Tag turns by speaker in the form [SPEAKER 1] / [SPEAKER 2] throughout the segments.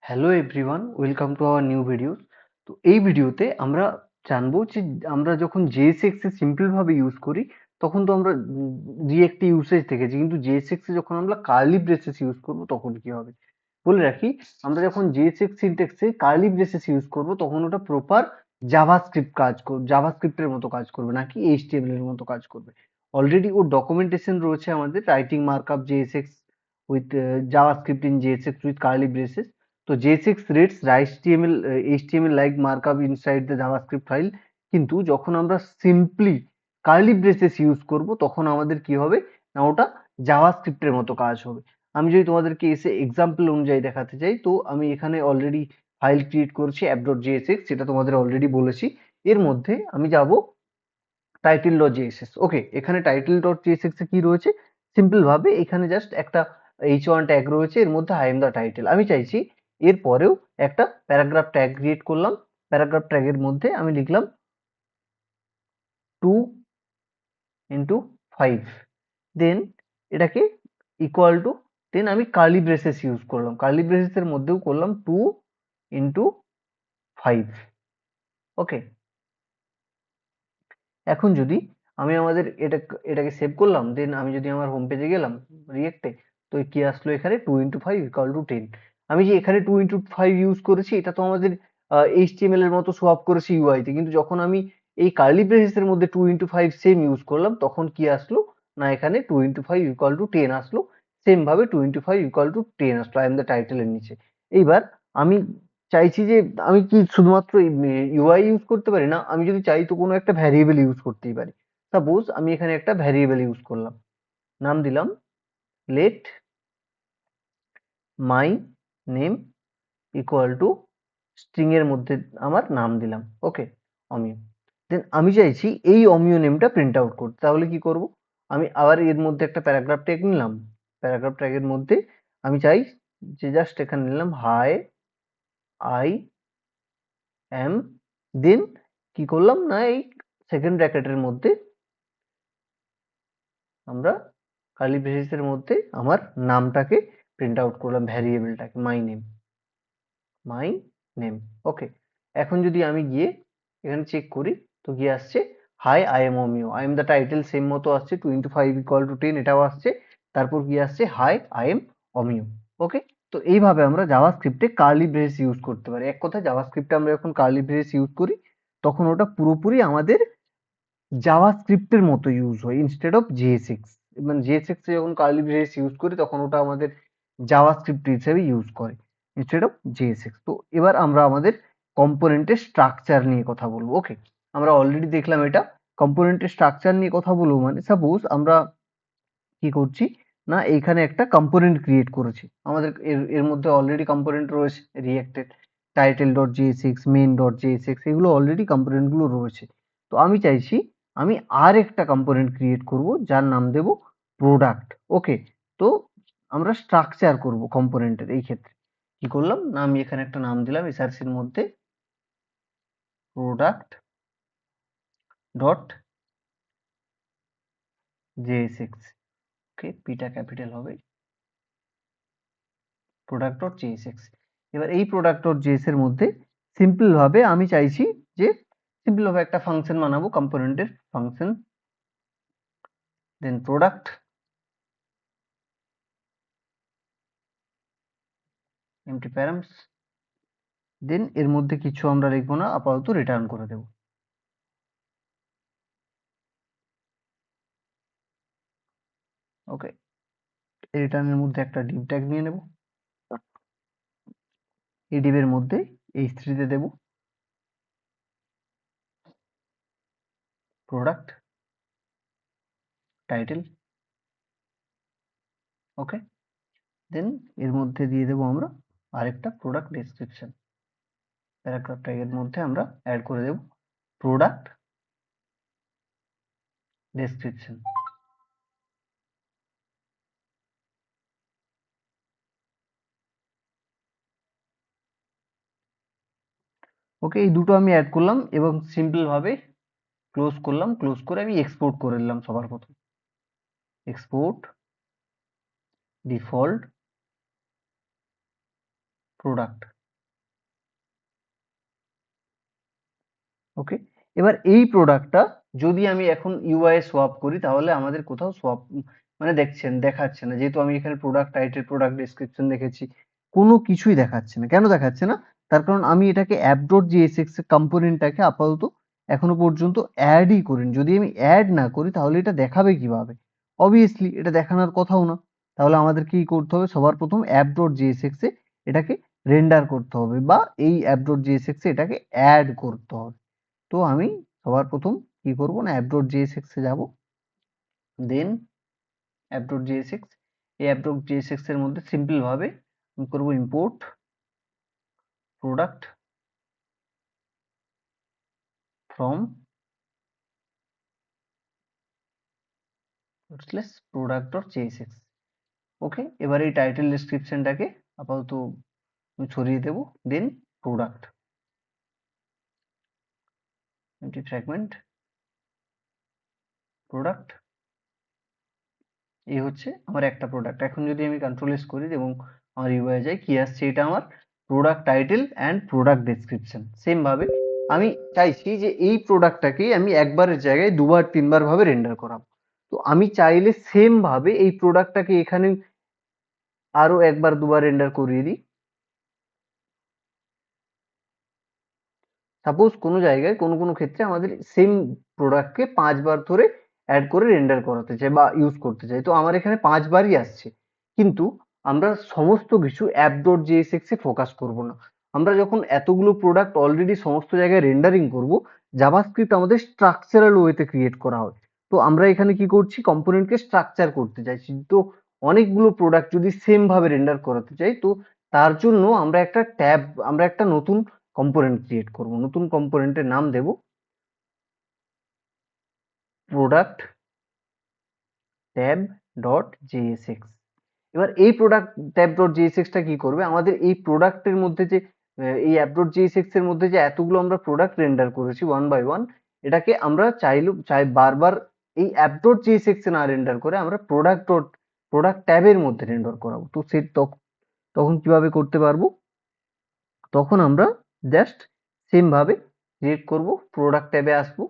[SPEAKER 1] Hello everyone, welcome to our new videos. তো এই ভিডিওতে আমরা জানবো যে আমরা যখন JSX এ সিম্পল ভাবে ইউজ করি তখন তো আমরা রিয়েক্ট ইউসেজ দেখেছি, কিন্তু JSX এ যখন আমরা কার্লি ব্রেসেস ইউজ করব তখন কি হবে। বলে রাখি, আমরা যখন JSX সিনট্যাক্সে কার্লি ব্রেসেস ইউজ করব তখন ওটা প্রপার জাভাস্ক্রিপ্ট কাজ করবে, জাভাস্ক্রিপ্টের মতো কাজ করবে নাকি HTML এর মতো কাজ করবে। অলরেডি ওর ডকুমেন্টেশন রয়েছে আমাদের, writing markup JSX with JavaScript in JSX with curly braces. তো JSX reads HTML like markup inside the JavaScript file, কিন্তু যখন আমরা সিম্পলি কার্লি ব্রেসেস ইউজ করব তখন আমাদের কি হবে না, ওটা জাভাস্ক্রিপ্টের মতো কাজ হবে। আমি যদি তোমাদেরকে এসে এক্সাম্পল অনুযায়ী দেখাতে চাই, তো আমি এখানে অলরেডি ফাইল ক্রিয়েট করেছি app.jsx, যেটা তোমাদের অলরেডি বলেছি। এর মধ্যে আমি যাব title.jsx। ওকে, এখানে title.jsx এ কি রয়েছে, সিম্পল ভাবে এখানে জাস্ট একটা h1 ট্যাগ রয়েছে, এর মধ্যে I am the title। আমি চাইছি এর পরেও একটা প্যারাগ্রাফ ট্যাগ ক্রিয়েট করলাম। প্যারাগ্রাফ ট্যাগের মধ্যে আমি লিখলাম 2 into 5, দেন এটাকে ইকুয়াল টু, দেন আমি কার্লি ব্রেসেস ইউজ করলাম, কার্লি ব্রেসেস এর মধ্যেও করলাম 2 into 5। ওকে, এখন যদি আমি আমাদের এটাকে সেভ করলাম, দেন আমি যদি আমার হোম পেজে গেলাম রিয়েক্টে, তো কি আসলো এখানে 2 into 5 = 10। আমি যে এখানে 2 into 5 ইউজ করেছি, এটা তো আমাদের HTML এর মতো শো আপ করেছে UI তে, কিন্তু যখন আমি এই কার্লি ব্রেসেস এর মধ্যে 2 into 5 সেম ইউজ করলাম তখন কি আসলো না, এখানে 2 into 5 = 10 আসলো। সেম ভাবে 2 into 5 = 10 আসলো আই এম দ্য টাইটেল এর নিচে। এইবার আমি চাইছি যে আমি কি শুধুমাত্র UI ইউজ করতে পারি না, আমি যদি চাই তো কোনো একটা ভ্যারিয়েবল ইউজ করতেই পারি। সাপোজ আমি এখানে একটা ভ্যারিয়েবল ইউজ করলাম, নাম দিলাম late my name equal to, string এর মধ্যে আমার নাম দিলাম ওকে, অমিয়। দেন আমি চাইছি এই অমিয় নেমটা প্রিন্ট আউট করতে, তাহলে কি করব, আমি আবার এর মধ্যে একটা প্যারাগ্রাফ ট্যাগ নিলাম। প্যারাগ্রাফ ট্যাগের মধ্যে আমি চাই যে জাস্ট এখানে নিলাম হাই আই এম, দেন কি করলাম না, এই সেকেন্ড ব্র্যাকেটের মধ্যে আমরা কার্লি ব্রেসেসের মধ্যে আমার নামটাকে প্রিন্ট আউট করলাম, ভ্যারিয়েবলটাকে মাই নেম। ওকে, এখন যদি আমি গিয়ে এখানে চেক করি তো কি আসছে, hi I am Amio, I am the title same মতো আসছে, 2 into 5 = 10 এটাও আসছে। তারপর কি আসছে, হাই আই এম অমিও। ওকে, তো এইভাবে আমরা জাভাস্ক্রিপ্টে কার্লি ব্রেস ইউজ করতে পারি। এক কথায় জাভাস্ক্রিপ্টে আমরা যখন কার্লি ব্রেস ইউজ করি তখন ওটা পুরোপুরি আমাদের জাভাস্ক্রিপ্টের মতো ইউজ হয় ইনস্টেড অফ JSX। মানে JSX এ যখন কার্লি ব্রেস ইউজ করি তখন ওটা আমাদের জাভাস্ক্রিপ্ট হিসেবে ইউজ করে ইনস্টেড অফ JSX। তো এবার আমরা আমাদের কম্পোনেন্টের স্ট্রাকচার নিয়ে কথা বলবো। ওকে, আমরা অলরেডি দেখলাম এটা। কম্পোনেন্টের স্ট্রাকচার নিয়ে কথা বলবো মানে সাপোজ আমরা কি করছি না, এইখানে একটা কম্পোনেন্ট ক্রিয়েট করেছি, আমাদের এর এর মধ্যে অলরেডি কম্পোনেন্ট রয়েছে রিয়েক্টেড, title.jsx main.jsx, এগুলো অলরেডি কম্পোনেন্ট গুলো রয়েছে। তো আমি চাইছি আমি আর একটা কম্পোনেন্ট ক্রিয়েট করব যার নাম দেব প্রোডাক্ট। ওকে, তো আমরা স্ট্রাকচার করব কম্পোনেন্টের, এই ক্ষেত্রে কি করলাম না, আমি এখানে একটা নাম দিলাম src এর মধ্যে প্রোডাক্ট ডট JSX। ওকে, পিটা ক্যাপিটাল হবে, product.jsx। এবার এই product.js এর মধ্যে সিম্পল ভাবে আমি চাইছি যে সিম্পল ভাবে একটা ফাংশন বানাবো, কম্পোনেন্টের ফাংশন, দেন প্রোডাক্ট, এমটি প্যারামস, দেন এর মধ্যে কিছু আমরা লিখবো না, আপাতত রিটার্ন করে দেব। ওকে, রিটার্নের মধ্যে একটা ডিভ ট্যাগ নিয়ে নেব, এই ডিভের মধ্যে h3 তে দেব প্রোডাক্ট টাইটেল। ওকে, দেন এর মধ্যে দিয়ে দেব আমরা আরেকটা প্রোডাক্ট ডেসক্রিপশন। প্যারাগ্রাফ ট্যাগের মধ্যে আমরা অ্যাড করে দেব প্রোডাক্ট ডেসক্রিপশন। ওকে, এই দুটো আমি অ্যাড করলাম এবং সিম্পল ভাবে ক্লোজ করলাম, ক্লোজ করে আমি এক্সপোর্ট করে দিলাম। সবার প্রথম এক্সপোর্ট ডিফল্ট প্রোডাক্ট। ওকে, এবার এই প্রোডাক্টটা যদি আমি এখন ইউআই সোয়াপ করি তাহলে আমাদের কোথাও সোয়াপ মানে দেখাচ্ছে না, যেহেতু আমি এখানে প্রোডাক্ট টাইটেল প্রোডাক্ট ডেসক্রিপশন দেখেছি, কোনো কিছুই দেখাচ্ছে না। কেন দেখাচ্ছে না? তার কারণ আমি এটাকে অ্যাপ ডট জেএসএক্স কম্পোনেন্টটাকে আপাতত এখনো পর্যন্ত অ্যাডই করিনি। যদি আমি অ্যাড না করি তাহলে এটা দেখাবে কিভাবে? অবভিয়াসলি এটা দেখানোর কথাও না। তাহলে আমাদের কি করতে হবে? সবার প্রথম অ্যাপ ডট জেএসএক্স এ এটাকে রেন্ডার করতে হবে, বা এই অ্যাপ ডট জেএসএক্স এ এটাকে অ্যাড করতে হবে। তো আমি সবার প্রথম কি করব না, app.jsx এ যাব, দেন app.jsx, এই app.jsx এর মধ্যে সিম্পল ভাবে আমি করব ইম্পোর্ট প্রোডাক্ট ফ্রম product.jsx। ওকে, এবার এই টাইটেল ডেসক্রিপশনটাকে আপাতত আমি ছড়িয়ে দেব, দেন প্রোডাক্ট এমটি ফ্র্যাগমেন্ট প্রোডাক্ট, এই হচ্ছে আমার একটা প্রোডাক্ট। এখন যদি আমি কন্ট্রোল এস করি এবং আমার ইউআই যাই, কি আসছে? এটা আমার product title and product description. Same ভাবে আমি চাইছি যে এই প্রোডাক্টটাকেই আমি একবারের জায়গায় দুবার তিনবার ভাবে রেন্ডার করাবো। তো আমি চাইলে সেম ভাবে এই প্রোডাক্টটাকে এখানে আরো একবার দুবার রেন্ডার করিয়ে দিই। সাপোজ কোনো জায়গায় কোনো ক্ষেত্রে আমাদের সেম প্রোডাক্টকে ৫ বার ধরে অ্যাড করে রেন্ডার করাতে চাই বা ইউজ করতে চাই, তো আমার এখানে ৫ বারই আসছে। কিন্তু আমরা সমস্ত কিছু app.jsx এ ফোকাস করব না। আমরা যখন এতগুলো প্রোডাক্ট অলরেডি সমস্ত জায়গায় রেন্ডারিং করব, জাভাস্ক্রিপ্ট আমাদের স্ট্রাকচারাল ওয়েতে ক্রিয়েট করা হয়। তো আমরা এখানে কি করছি? কম্পোনেন্টকে স্ট্রাকচার করতে চাইছি। তো অনেকগুলো প্রোডাক্ট যদি সেম ভাবে রেন্ডার করাতে চাই, তো তার জন্য আমরা একটা নতুন কম্পোনেন্ট ক্রিয়েট করব। নতুন কম্পোনেন্টের নাম দেব প্রোডাক্ট ট্যাব ডট জেএসএক্স। এবার এই প্রোডাক্ট ট্যাব ডট জেএসএক্সটা কি করবে? আমাদের এই প্রোডাক্টের মধ্যে যে এই অ্যাপ ডট জেএসএক্স এর মধ্যে যে এতগুলো আমরা প্রোডাক্ট রেন্ডার করেছি ওয়ান বাই ওয়ান, এটাকে আমরা বারবার এই অ্যাপ ডট জেএসএক্স এ না রেন্ডার করে আমরা প্রোডাক্ট ট্যাবের মধ্যে রেন্ডার করাবো। তো তখন কিভাবে করতে পারবো? তখন আমরা জাস্ট সেম ভাবে ক্রিয়েট করব, প্রোডাক্ট ট্যাবে আসবো,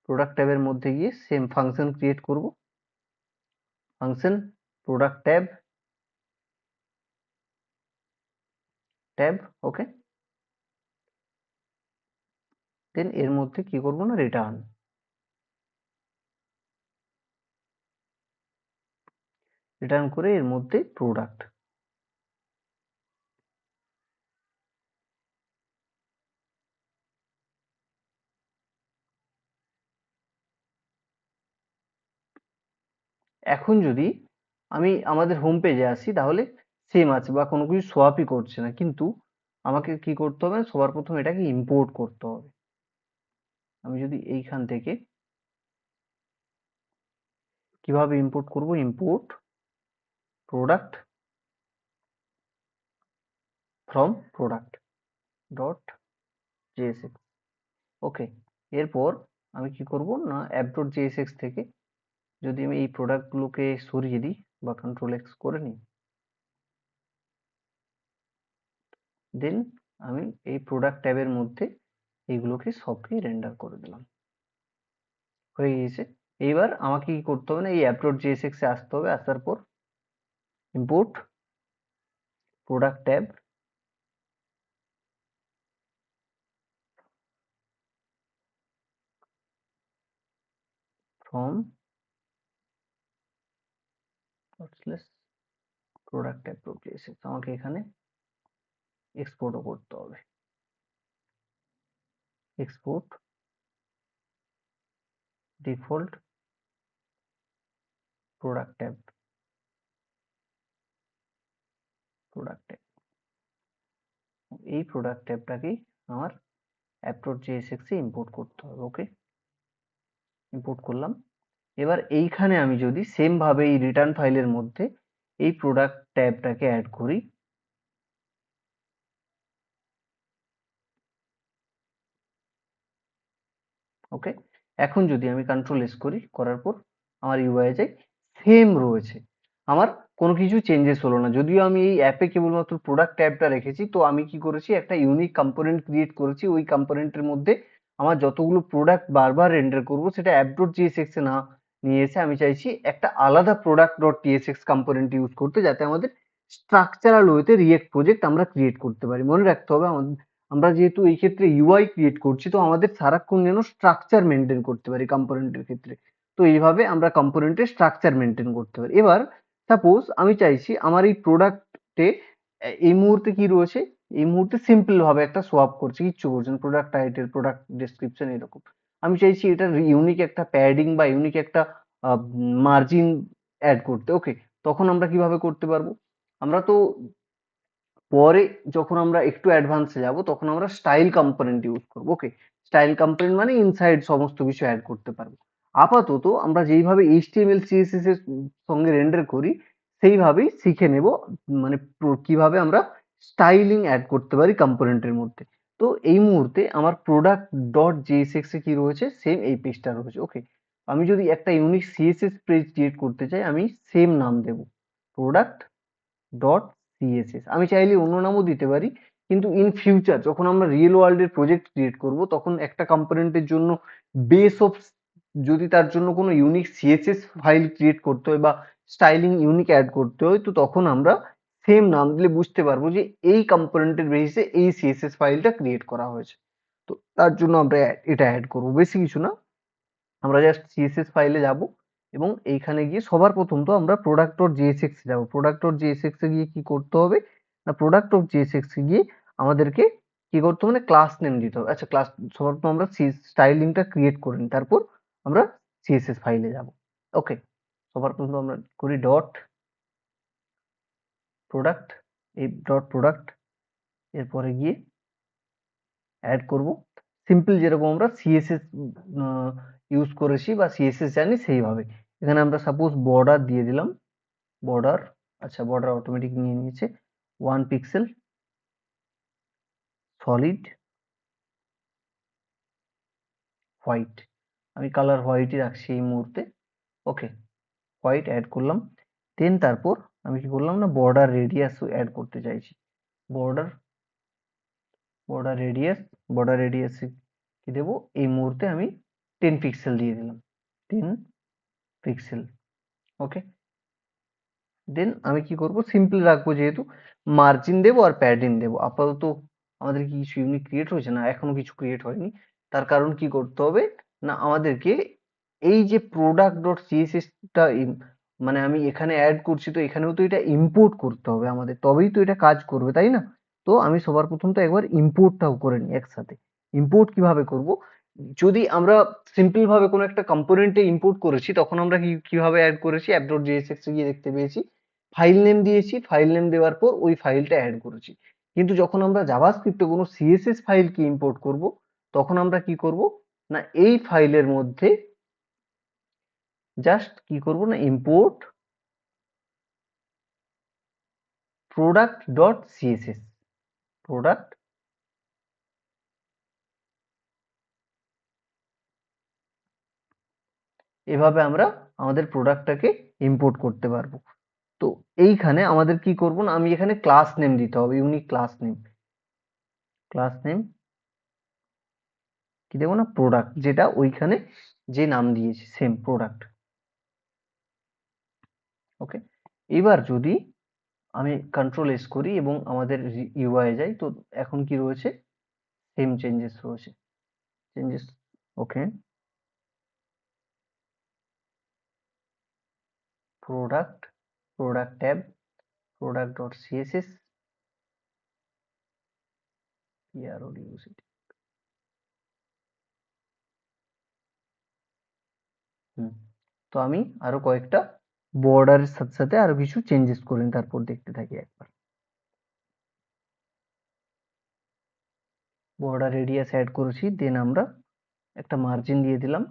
[SPEAKER 1] প্রোডাক্ট ট্যাবের মধ্যে গিয়ে সেম ফাংশন ক্রিয়েট করব, ফাংশন প্রোডাক্ট ট্যাব। ওকে, দেন এর মধ্যে কি করব না, রিটার্ন করে এর মধ্যে প্রোডাক্ট। এখন যদি আমি আমাদের হোম পেজে আসি তাহলে সেম আছে বা কোনো কিছু সোয়াপই করছে না, কিন্তু আমাকে কি করতে হবে? সবার প্রথম এটাকে ইম্পোর্ট করতে হবে। আমি যদি এইখান থেকে কিভাবে ইম্পোর্ট করব? Import product from product dot JSX. Okay, এরপর আমি কি করব না, অ্যাপ ডট জেএসএক্স থেকে যদি আমি এই প্রোডাক্টগুলোকে সরিয়ে দিই বা কন্ট্রোল এক্স করে নিই, দেন আমি এই প্রোডাক্ট ট্যাবের মধ্যে এইগুলোকে সবকে রেন্ডার করে দিলাম। হয়ে গিয়েছে। এইবার আমাকে কি করতে হবে না, এই অ্যাপ ডট জেএসএক্স এ আসতে হবে। আসার পর import product tab from product tab dot JSX. আমাকে এখানে এক্সপোর্টও করতে হবে। Export default product tab product tab, এই প্রোডাক্ট ট্যাবটাকেই আমার অ্যাপ ডট জেএসএক্স এ ইম্পোর্ট করতে হবে। ওকে, ইম্পোর্ট করলাম। এবার এইখানে আমি যদি সেম ভাবে এই রিটার্ন ফাইলের মধ্যে এই প্রোডাক্ট ট্যাবটাকে অ্যাড করি, ওকে, এখন যদি আমি কন্ট্রোল এস করি, করার পর আমার ইউআই যাই, সেম রয়েছে, আমার কোনো কিছু চেঞ্জেস হলো না। যদিও আমি এই অ্যাপে কেবলমাত্র প্রোডাক্ট ট্যাবটা রেখেছি, তো আমি কি করেছি, একটা ইউনিক কম্পোনেন্ট ক্রিয়েট করেছি। ওই কম্পোনেন্টের মধ্যে আমার যতগুলো প্রোডাক্ট বারবার রেন্ডার করব সেটা অ্যাপ ডট জিএসএক্স এ না নিয়ে এসে আমি চাইছি একটা আলাদা প্রোডাক্ট ডট টিএসএক্স কম্পোনেন্ট ইউজ করতে, যাতে আমাদের স্ট্রাকচারাল ওয়েতে রিয়েক্ট প্রজেক্ট আমরা ক্রিয়েট করতে পারি। মনে রাখতে হবে আমরা যেহেতু এই ক্ষেত্রে ইউআই ক্রিয়েট করছি, তো আমাদের সারাক্ষণ যেন স্ট্রাকচার মেনটেন করতে পারি কম্পোনেন্টের ক্ষেত্রে। তো এইভাবে আমরা কম্পোনেন্টের স্ট্রাকচার মেনটেন করতে পারি। এবার সাপোজ আমি চাইছি আমার এই প্রোডাক্টে এই মুহূর্তে কি রয়েছে, এই মুহূর্তে সিম্পল ভাবে একটা সোয়াপ করছে, কিচ্ছু করছে না, প্রোডাক্ট টাইটেল, প্রোডাক্ট ডেসক্রিপশন এরকম। আমি চাইছি এটার ইউনিক একটা প্যাডিং বা ইউনিক একটা মার্জিন অ্যাড করতে। ওকে, তখন আমরা কিভাবে করতে পারবো? আমরা তো পরে যখন আমরা একটু অ্যাডভান্সে যাব তখন আমরা স্টাইল কম্পোনেন্ট ইউজ করবো। ওকে, স্টাইল কম্পোনেন্ট মানে ইনসাইড সমস্ত কিছু অ্যাড করতে পারবো। আপাতত আমরা যেইভাবে এইচটিএমএল সিএসএস এর সঙ্গে রেন্ডার করি সেইভাবেই শিখে নেব, মানে কিভাবে আমরা স্টাইলিং অ্যাড করতে পারি কম্পোনেন্টের মধ্যে। তো এই মুহূর্তে আমার প্রোডাক্ট ডট জেএসএক্স এ কি রয়েছে, সেম এই পেজটা রয়েছে। ওকে, আমি যদি একটা ইউনিক সিএসএস পেজ ক্রিয়েট করতে চাই, আমি সেম নাম দেব, প্রোডাক্ট ডট সিএসএস। আমি চাইলে অন্য নামও দিতে পারি, কিন্তু ইন ফিউচার যখন আমরা রিয়েল ওয়ার্ল্ডের প্রজেক্ট ক্রিয়েট করব তখন একটা কম্পোনেন্টের জন্য বেস অফ, যদি তার জন্য কোনো ইউনিক সিএসএস ফাইল ক্রিয়েট করতে হয় বা স্টাইলিং ইউনিক অ্যাড করতে হয়, তো তখন আমরা সেম নাম দিলে বুঝতে পারবো যে এই কম্পোনেন্টের বেসিসে এই সিএসএস ফাইলটা ক্রিয়েট করা হয়েছে। তো তার জন্য আমরা এটা অ্যাড করবো, বেশি কিছু না। আমরা জাস্ট সিএসএস ফাইলে যাব এবং এইখানে গিয়ে সবার প্রথম তো আমরা প্রোডাক্ট ডট জেএসএক্স এ যাবো। প্রোডাক্ট ডট জেএসএক্স এ গিয়ে কি করতে হবে না, প্রোডাক্ট ডট জেএসএক্স এ গিয়ে আমাদেরকে কি করতে হবে, মানে ক্লাস নেম দিতে হবে। আচ্ছা, ক্লাস সবার প্রথম আমরা স্টাইলিংটা ক্রিয়েট করে নিই, তারপর আমরা সিএসএস ফাইলে যাব। ওকে, সবার প্রথম আমরা করি ডট প্রোডাক্ট, এই ডট প্রোডাক্ট, এরপরে গিয়ে অ্যাড করব সিম্পল যেরকম আমরা সিএসএস ইউজ করেছি বা সিএসএস জানি সেইভাবে। এখানে আমরা সাপোজ বর্ডার দিয়ে দিলাম, বর্ডার, আচ্ছা বর্ডার অটোমেটিক নিয়ে নিয়েছে, 1 পিক্সেল সলিড হোয়াইট, আমি কালার হোয়াইটই রাখছি এই মুহূর্তে। ওকে, হোয়াইট অ্যাড করলাম। দেন তারপর আমি কি করলাম না, বর্ডার রেডিয়াস অ্যাড করতে চাইছি। বর্ডার বর্ডার রেডিয়াস, বর্ডার রেডিয়াসে কি দেবো, এই মুহূর্তে আমি 10 পিক্সেল দিয়ে দিলাম, 10 পিক্সেল। ওকে, দেন আমি কি করব, সিম্পল রাখবো যেহেতু, মার্জিন দেবো আর প্যাডিং দেবো। আপাতত আমাদের কি কিছু ইউনিক ক্রিয়েট হয়েছে না, এখনো কিছু ক্রিয়েট হয়নি। তার কারণ কি করতে হবে না, আমাদেরকে এই যে প্রোডাক্ট ডট সিএসএসটা মানে আমি এখানে অ্যাড করছি, তো এখানেও তো এটা ইম্পোর্ট করতে হবে আমাদের, তবেই তো এটা কাজ করবে, তাই না? তো আমি সবার প্রথম তো একবার ইম্পোর্টটাও করে নিই একসাথে। ইম্পোর্ট কিভাবে করব, যদি আমরা সিম্পল ভাবে কোনো একটা কম্পোনেন্টে ইম্পোর্ট করেছি তখন আমরা কিভাবে অ্যাড করেছি, অ্যাপ ডট জেএসএক্স গিয়ে দেখতে পেয়েছি, ফাইল নেম দিয়েছি, ফাইল নেম দেওয়ার পর ওই ফাইলটা অ্যাড করেছি। কিন্তু যখন আমরা জাভাস্ক্রিপ্টে কোনো সিএসএস ফাইলকে ইম্পোর্ট করব তখন আমরা কি করব না, এই ফাইলের মধ্যে জাস্ট কি করব না, import product dot CSS, product, এভাবে আমরা আমাদের প্রোডাক্টটাকে ইম্পোর্ট করতে পারবো। তো এইখানে আমাদের কি করব না, আমি এখানে ক্লাস নেম দিতে হবে, unique class name. Class name কি দেবো না, প্রোডাক্ট, যেটা ওইখানে যে নাম দিয়েছি সেম প্রোডাক্ট। ওকে, এবার যদি আমি কন্ট্রোল এস করি এবং আমাদের ইউআই যাই, তো এখন কি রয়েছে, সেম চেঞ্জেস রয়েছে, changes. Okay, product, product tab, product dot CSS, পিআরওডিউসিটি। তো আমি আরো কয়েকটা বর্ডারের সাথে সাথে আরো কিছু চেঞ্জেস করে নিই, তারপর দেখতে থাকি একবার। বর্ডার রেডিয়াস অ্যাড করেছি, দেন আমরা একটা মার্জিন দিয়ে দিলাম,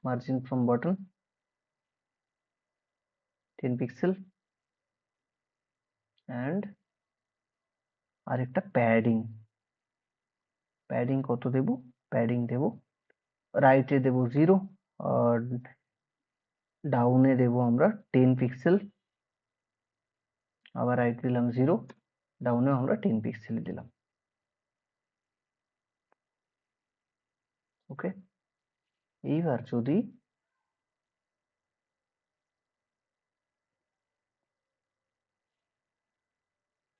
[SPEAKER 1] margin from button 10 pixel, and আরেকটা প্যাডিং, প্যাডিং কত দেব, প্যাডিং দেব রাইটে দেব 0, আর ডাউনে দেব আমরা 10 পিক্সেল, আবার রাইট দিলাম 0, ডাউনেও আমরা 10 পিক্সেল দিলাম। ওকে, এইবার যদি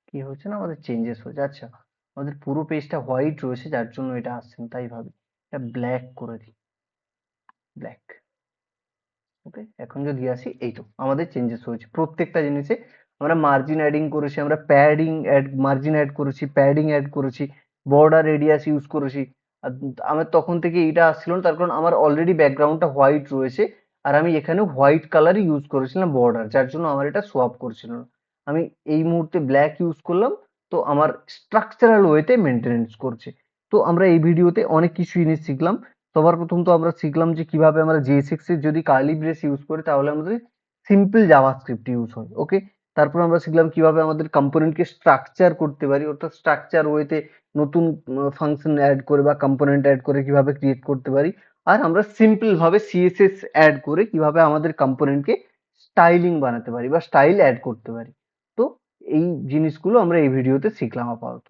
[SPEAKER 1] কি হচ্ছে না, আমাদের চেঞ্জেস হচ্ছে। আচ্ছা, আমাদের পুরো পেজটা হোয়াইট রয়েছে যার জন্য এটা আসছে না, তাই ভাবি এটা ব্ল্যাক করে দিই, ব্ল্যাক। ওকে, এখন যদি আসি, এই তো আমাদের চেঞ্জেস হয়েছে প্রত্যেকটা জিনিসে। আমরা মার্জিন অ্যাডিং করেছি, আমরা প্যাডিং অ্যাড, মার্জিন অ্যাড করেছি, প্যাডিং অ্যাড করেছি, বর্ডার রেডিয়াস ইউজ করেছি। আর আমার তখন থেকে এটা আসছিল না, তার কারণ আমার অলরেডি ব্যাকগ্রাউন্ডটা হোয়াইট রয়েছে, আর আমি এখানে হোয়াইট কালারই ইউজ করেছিলাম বর্ডার, যার জন্য আমার এটা শো আপ করছিল না। আমি এই মুহূর্তে ব্ল্যাক ইউজ করলাম, তো আমার স্ট্রাকচারাল ওয়েতে মেনটেনেন্স করছে। তো আমরা এই ভিডিওতে অনেক কিছু জিনিস শিখলাম। সবার প্রথম তো আমরা শিখলাম যে কিভাবে আমরা JSX এর যদি কার্লি ব্রেস ইউজ করি তাহলে আমাদের সিম্পল জাভাস্ক্রিপ্ট ইউজ হয়। ওকে, তারপর আমরা শিখলাম কিভাবে আমাদের কম্পোনেন্টকে স্ট্রাকচার করতে পারি, অর্থাৎ স্ট্রাকচার ওয়েতে নতুন ফাংশন অ্যাড করে বা কম্পোনেন্ট অ্যাড করে কিভাবে ক্রিয়েট করতে পারি। আর আমরা সিম্পল ভাবে CSS অ্যাড করে কিভাবে আমাদের কম্পোনেন্টকে স্টাইলিং বানাতে পারি বা স্টাইল অ্যাড করতে পারি। তো এই জিনিসগুলো আমরা এই ভিডিওতে শিখলাম আপাতত।